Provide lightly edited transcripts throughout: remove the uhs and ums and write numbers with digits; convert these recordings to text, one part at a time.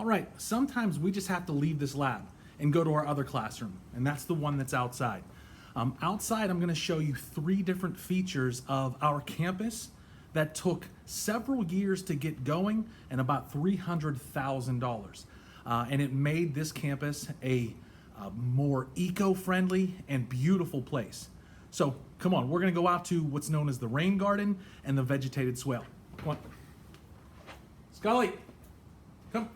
right, sometimes we just have to leave this lab and go to our other classroom, and that's the one that's outside. Outside, I'm going to show you 3 different features of our campus that took several years to get going and about $300,000. And it made this campus a more eco-friendly and beautiful place. So come on, we're going to go out to what's known as the rain garden and the vegetated swale. Come on. Scully, come.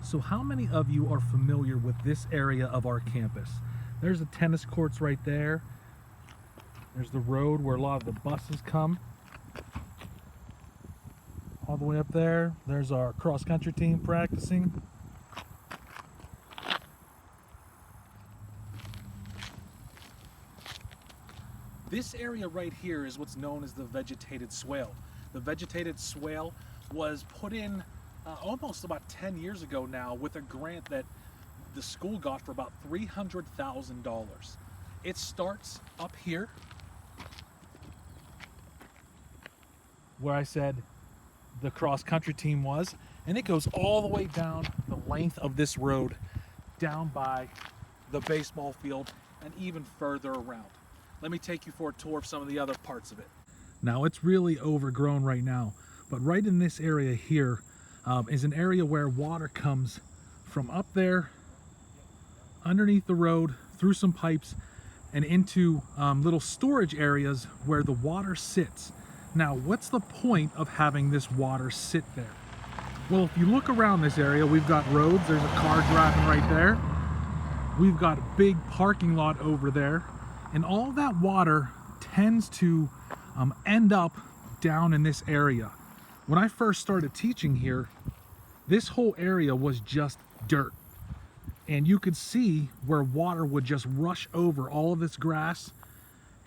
So how many of you are familiar with this area of our campus? There's the tennis courts right there. There's the road where a lot of the buses come. All the way up there, there's our cross-country team practicing. This area right here is what's known as the vegetated swale. The vegetated swale was put in almost about 10 years ago now with a grant that the school got for about $300,000. It starts up here where I said the cross-country team was, and it goes all the way down the length of this road down by the baseball field and even further around. Let me take you for a tour of some of the other parts of it. Now it's really overgrown right now, but right in this area here is an area where water comes from up there underneath the road through some pipes and into little storage areas where the water sits. Now, what's the point of having this water sit there? Well, if you look around this area, we've got roads. There's a car driving right there. We've got a big parking lot over there. And all that water tends to end up down in this area. When I first started teaching here, this whole area was just dirt. And you could see where water would just rush over all of this grass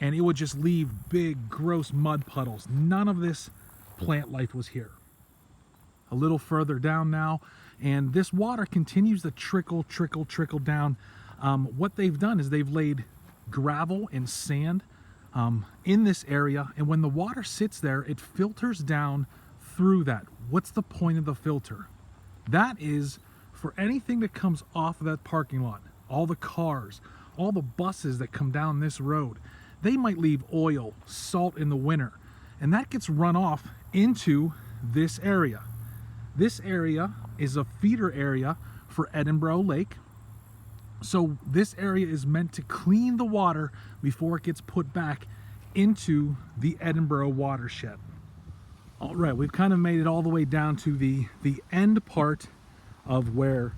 and it would just leave big, gross mud puddles. None of this plant life was here. A little further down now, and this water continues to trickle down. What they've done is they've laid gravel and sand in this area, and when the water sits there, it filters down through that. What's the point of the filter? That is for anything that comes off of that parking lot, all the cars, all the buses that come down this road. They might leave oil, salt in the winter, and that gets run off into this area. This area is a feeder area for Edinburgh Lake. So this area is meant to clean the water before it gets put back into the Edinburgh watershed. All right, we've kind of made it all the way down to the end part of where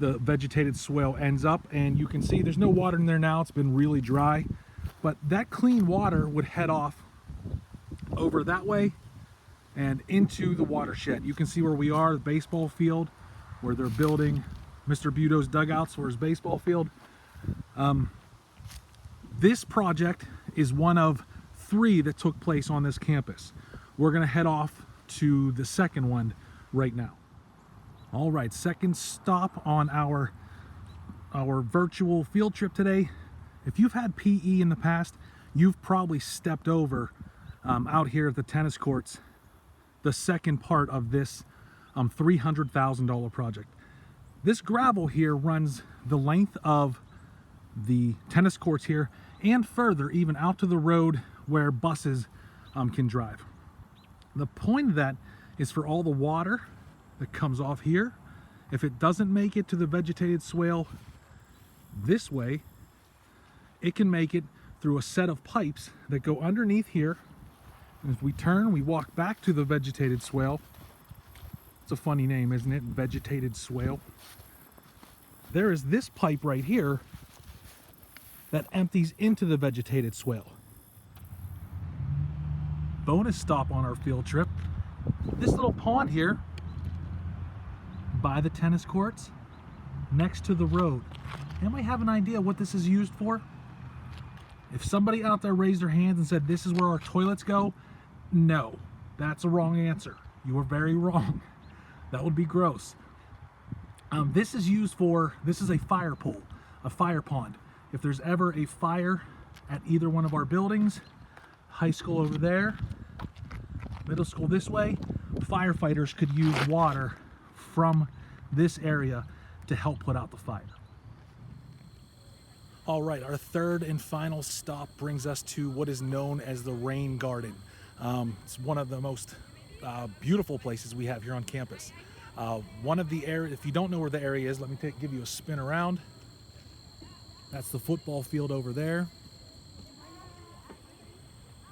the vegetated swale ends up, and you can see there's no water in there now. It's been really dry, but that clean water would head off over that way and into the watershed. You can see where we are, the baseball field, where they're building Mr. Buto's dugouts for his baseball field. This project is one of 3 that took place on this campus. We're gonna head off to the second one right now. All right, second stop on our virtual field trip today. If you've had PE in the past, you've probably stepped over out here at the tennis courts the second part of this $300,000 project. This gravel here runs the length of the tennis courts here and further, even out to the road where buses can drive. The point of that is for all the water that comes off here, if it doesn't make it to the vegetated swale this way, it can make it through a set of pipes that go underneath here. And if we turn, we walk back to the vegetated swale. It's a funny name, isn't it? Vegetated swale. There is this pipe right here that empties into the vegetated swale. Bonus stop on our field trip. This little pond here by the tennis courts next to the road. Anybody have an idea what this is used for? If somebody out there raised their hands and said this is where our toilets go, no, that's a wrong answer. You are very wrong. That would be gross. This is used for, this is a fire pool, a fire pond. If there's ever a fire at either one of our buildings, high school over there, middle school this way, firefighters could use water from this area to help put out the fire. All right, our third and final stop brings us to what is known as the Rain Garden. It's one of the most beautiful places we have here on campus. One of the areas, if you don't know where the area is, let me give you a spin around. That's the football field over there.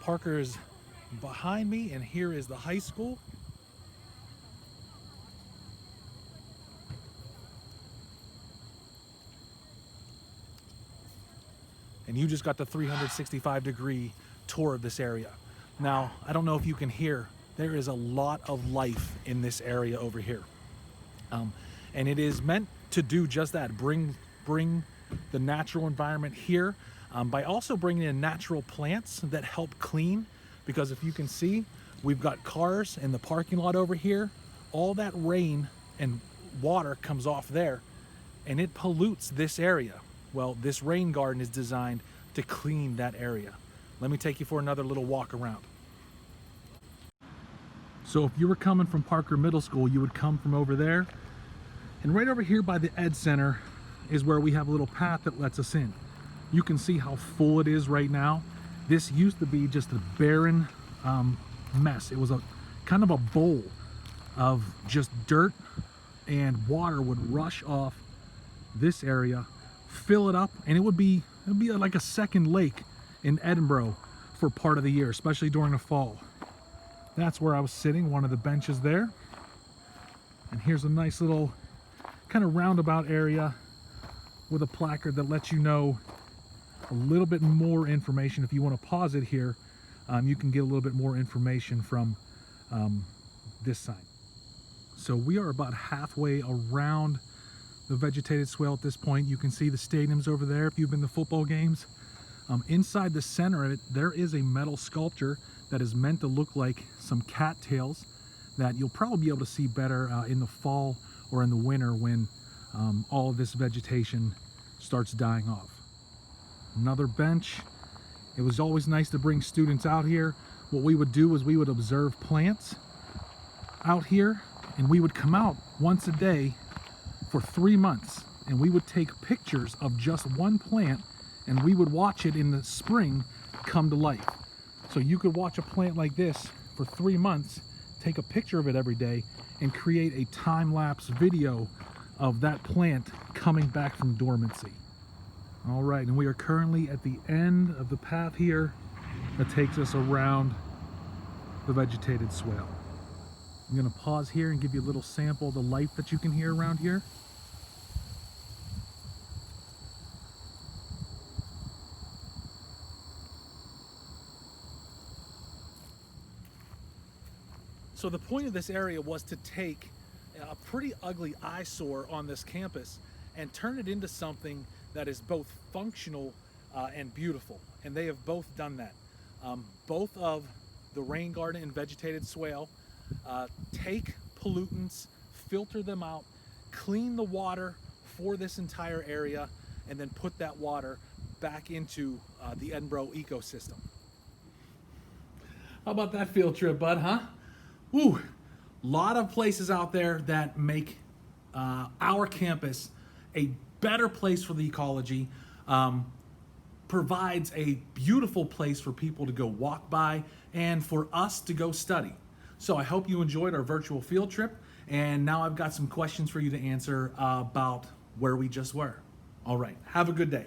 Parker is behind me, and here is the high school. And you just got the 365-degree tour of this area. Now, I don't know if you can hear, there is a lot of life in this area over here. And it is meant to do just that, bring the natural environment here by also bringing in natural plants that help clean. Because if you can see, we've got cars in the parking lot over here. All that rain and water comes off there, and it pollutes this area. Well, this rain garden is designed to clean that area. Let me take you for another little walk around. So if you were coming from Parker Middle School, you would come from over there. And right over here by the Ed Center is where we have a little path that lets us in. You can see how full it is right now. This used to be just a barren mess. It was a kind of a bowl of just dirt, and water would rush off this area, fill it up, and it'd be like a second lake in Edinboro for part of the year, especially during the fall. That's where I was sitting, one of the benches there. And here's a nice little kind of roundabout area with a placard that lets you know a little bit more information. If you want to pause it here, you can get a little bit more information from this sign. So we are about halfway around the Vegetated Swale at this point. You can see the stadiums over there if you've been to football games. Inside the center of it, there is a metal sculpture that is meant to look like some cattails that you'll probably be able to see better in the fall or in the winter when all of this vegetation starts dying off. Another bench. It was always nice to bring students out here. What we would do is we would observe plants out here, and we would come out once a day for 3 months, and we would take pictures of just one plant, and we would watch it in the spring come to life. So you could watch a plant like this for 3 months, take a picture of it every day, and create a time-lapse video of that plant coming back from dormancy. All right, and we are currently at the end of the path here that takes us around the Vegetated Swale. I'm gonna pause here and give you a little sample of the life that you can hear around here. So the point of this area was to take a pretty ugly eyesore on this campus and turn it into something that is both functional and beautiful. And they have both done that. Both of the Rain Garden and Vegetated Swale take pollutants, filter them out, clean the water for this entire area, and then put that water back into the Edinboro ecosystem. How about that field trip, bud, huh? Woo! Lot of places out there that make our campus a better place for the ecology, provides a beautiful place for people to go walk by and for us to go study. So I hope you enjoyed our virtual field trip, and now I've got some questions for you to answer about where we just were. All right, have a good day.